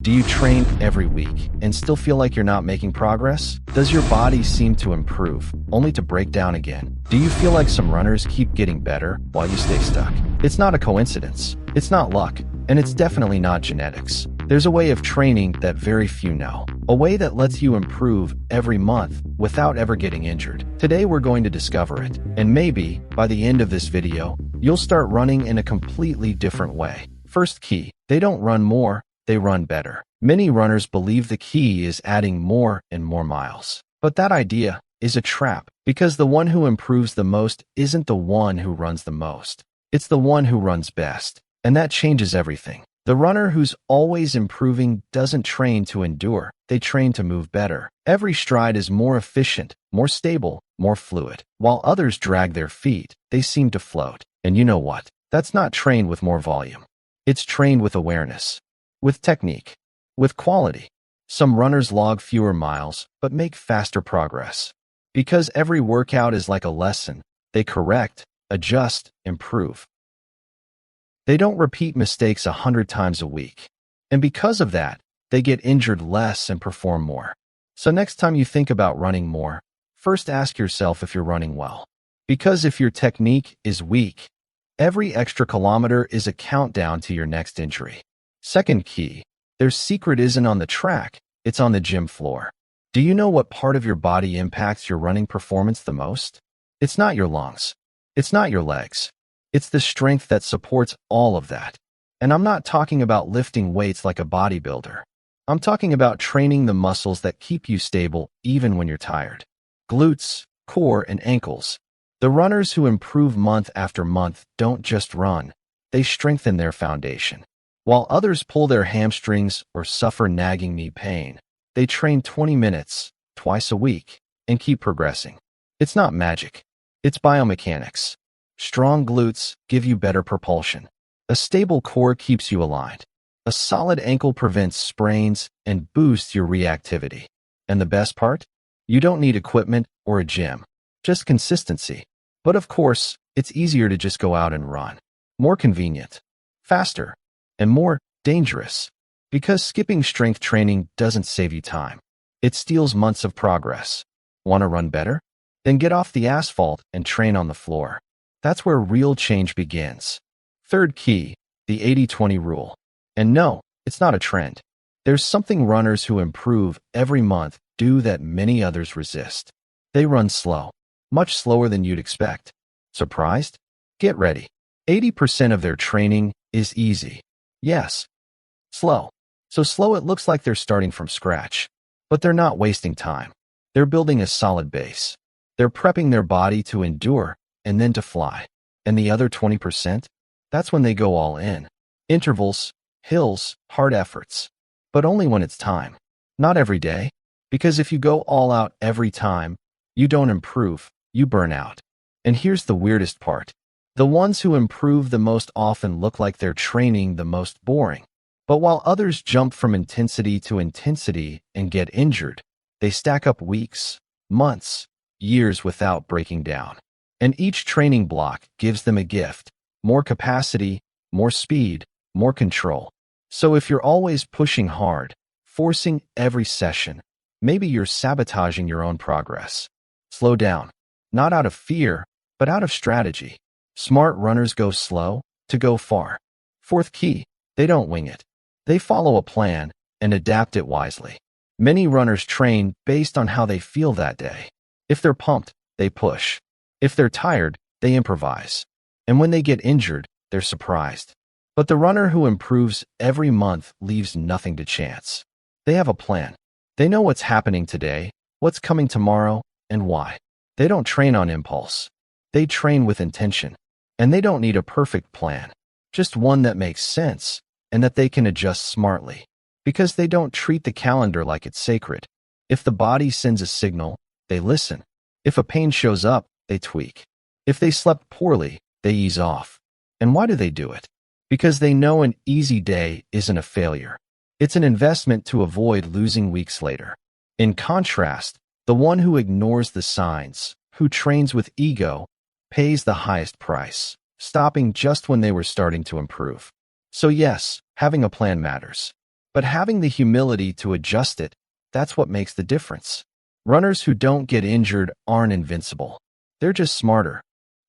Do you train every week and still feel like you're not making progress? Does your body seem to improve, only to break down again? Do you feel like some runners keep getting better while you stay stuck? It's not a coincidence. It's not luck. And it's definitely not genetics. There's a way of training that very few know. A way that lets you improve every month without ever getting injured. Today we're going to discover it. And maybe, by the end of this video, you'll start running in a completely different way. First key, they don't run more, they run better. Many runners believe the key is adding more and more miles. But that idea is a trap, because the one who improves the most isn't the one who runs the most. It's the one who runs best. And that changes everything. The runner who's always improving doesn't train to endure, they train to move better. Every stride is more efficient, more stable, more fluid. While others drag their feet, they seem to float. And you know what? That's not trained with more volume. It's trained with awareness, with technique, with quality. Some runners log fewer miles, but make faster progress. Because every workout is like a lesson, they correct, adjust, improve. They don't repeat mistakes 100 times a week. And because of that, they get injured less and perform more. So next time you think about running more, first ask yourself if you're running well. Because if your technique is weak, every extra kilometer is a countdown to your next injury. Second key, their secret isn't on the track, it's on the gym floor. Do you know what part of your body impacts your running performance the most? It's not your lungs. It's not your legs. It's the strength that supports all of that. And I'm not talking about lifting weights like a bodybuilder. I'm talking about training the muscles that keep you stable even when you're tired. Glutes, core, and ankles. The runners who improve month after month don't just run, they strengthen their foundation. While others pull their hamstrings or suffer nagging knee pain, they train 20 minutes, twice a week, and keep progressing. It's not magic. It's biomechanics. Strong glutes give you better propulsion. A stable core keeps you aligned. A solid ankle prevents sprains and boosts your reactivity. And the best part? You don't need equipment or a gym, just consistency. But of course, it's easier to just go out and run. More convenient, faster, and more dangerous. Because skipping strength training doesn't save you time. It steals months of progress. Want to run better? Then get off the asphalt and train on the floor. That's where real change begins. Third key, the 80-20 rule. And no, it's not a trend. There's something runners who improve every month do that many others resist. They run slow, much slower than you'd expect. Surprised? Get ready. 80% of their training is easy. Yes, slow. So slow it looks like they're starting from scratch. But they're not wasting time. They're building a solid base. They're prepping their body to endure and then to fly. And the other 20%? That's when they go all in. Intervals, hills, hard efforts. But only when it's time. Not every day. Because if you go all out every time, you don't improve, you burn out. And here's the weirdest part. The ones who improve the most often look like they're training the most boring. But while others jump from intensity to intensity and get injured, they stack up weeks, months, years without breaking down. And each training block gives them a gift, more capacity, more speed, more control. So if you're always pushing hard, forcing every session, maybe you're sabotaging your own progress. Slow down, not out of fear, but out of strategy. Smart runners go slow to go far. Fourth key, they don't wing it. They follow a plan and adapt it wisely. Many runners train based on how they feel that day. If they're pumped, they push. If they're tired, they improvise. And when they get injured, they're surprised. But the runner who improves every month leaves nothing to chance. They have a plan. They know what's happening today, what's coming tomorrow, and why. They don't train on impulse. They train with intention. And they don't need a perfect plan, just one that makes sense and that they can adjust smartly. Because they don't treat the calendar like it's sacred. If the body sends a signal, they listen. If a pain shows up, they tweak. If they slept poorly, they ease off. And why do they do it? Because they know an easy day isn't a failure. It's an investment to avoid losing weeks later. In contrast, the one who ignores the signs, who trains with ego, pays the highest price, stopping just when they were starting to improve. So yes, having a plan matters. But having the humility to adjust it, that's what makes the difference. Runners who don't get injured aren't invincible. They're just smarter.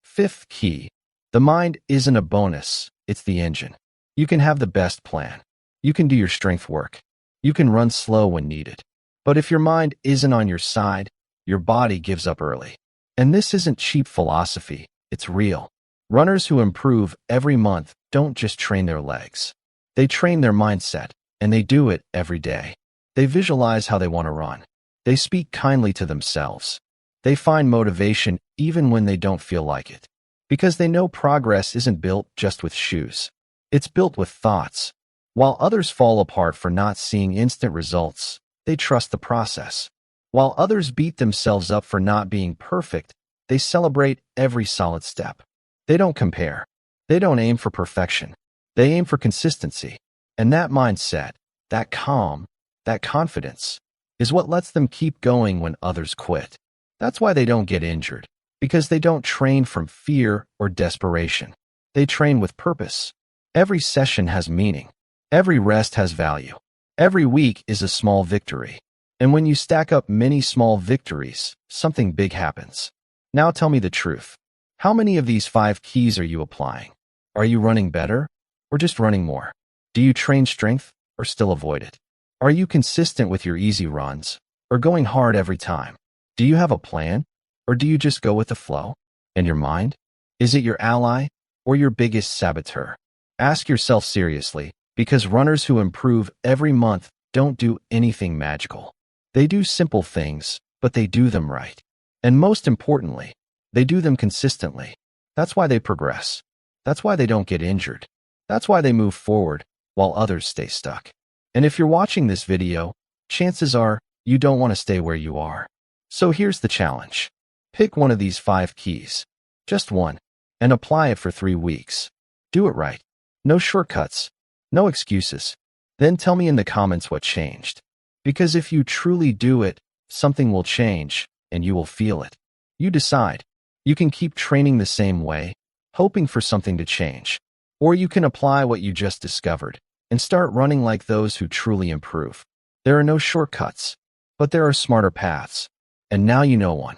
Fifth key, the mind isn't a bonus, it's the engine. You can have the best plan. You can do your strength work. You can run slow when needed. But if your mind isn't on your side, your body gives up early. And this isn't cheap philosophy, it's real. Runners who improve every month don't just train their legs. They train their mindset, and they do it every day. They visualize how they want to run. They speak kindly to themselves. They find motivation even when they don't feel like it. Because they know progress isn't built just with shoes. It's built with thoughts. While others fall apart for not seeing instant results, they trust the process. While others beat themselves up for not being perfect, they celebrate every solid step. They don't compare. They don't aim for perfection. They aim for consistency. And that mindset, that calm, that confidence, is what lets them keep going when others quit. That's why they don't get injured, because they don't train from fear or desperation. They train with purpose. Every session has meaning. Every rest has value. Every week is a small victory. And when you stack up many small victories, something big happens. Now tell me the truth. How many of these 5 keys are you applying? Are you running better or just running more? Do you train strength or still avoid it? Are you consistent with your easy runs or going hard every time? Do you have a plan or do you just go with the flow? And your mind? Is it your ally or your biggest saboteur? Ask yourself seriously, because runners who improve every month don't do anything magical. They do simple things, but they do them right. And most importantly, they do them consistently. That's why they progress. That's why they don't get injured. That's why they move forward while others stay stuck. And if you're watching this video, chances are you don't want to stay where you are. So here's the challenge. Pick one of these 5 keys, just one, and apply it for 3 weeks. Do it right. No shortcuts, no excuses. Then tell me in the comments what changed. Because if you truly do it, something will change, and you will feel it. You decide. You can keep training the same way, hoping for something to change. Or you can apply what you just discovered and start running like those who truly improve. There are no shortcuts, but there are smarter paths. And now you know one.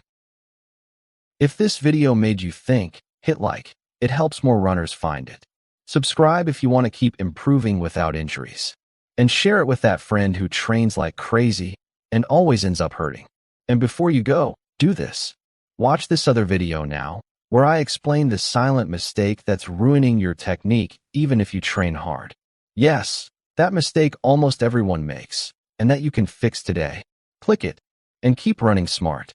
If this video made you think, hit like. It helps more runners find it. Subscribe if you want to keep improving without injuries. And share it with that friend who trains like crazy and always ends up hurting. And before you go, do this. Watch this other video now, where I explain the silent mistake that's ruining your technique even if you train hard. Yes, that mistake almost everyone makes, and that you can fix today. Click it, and keep running smart.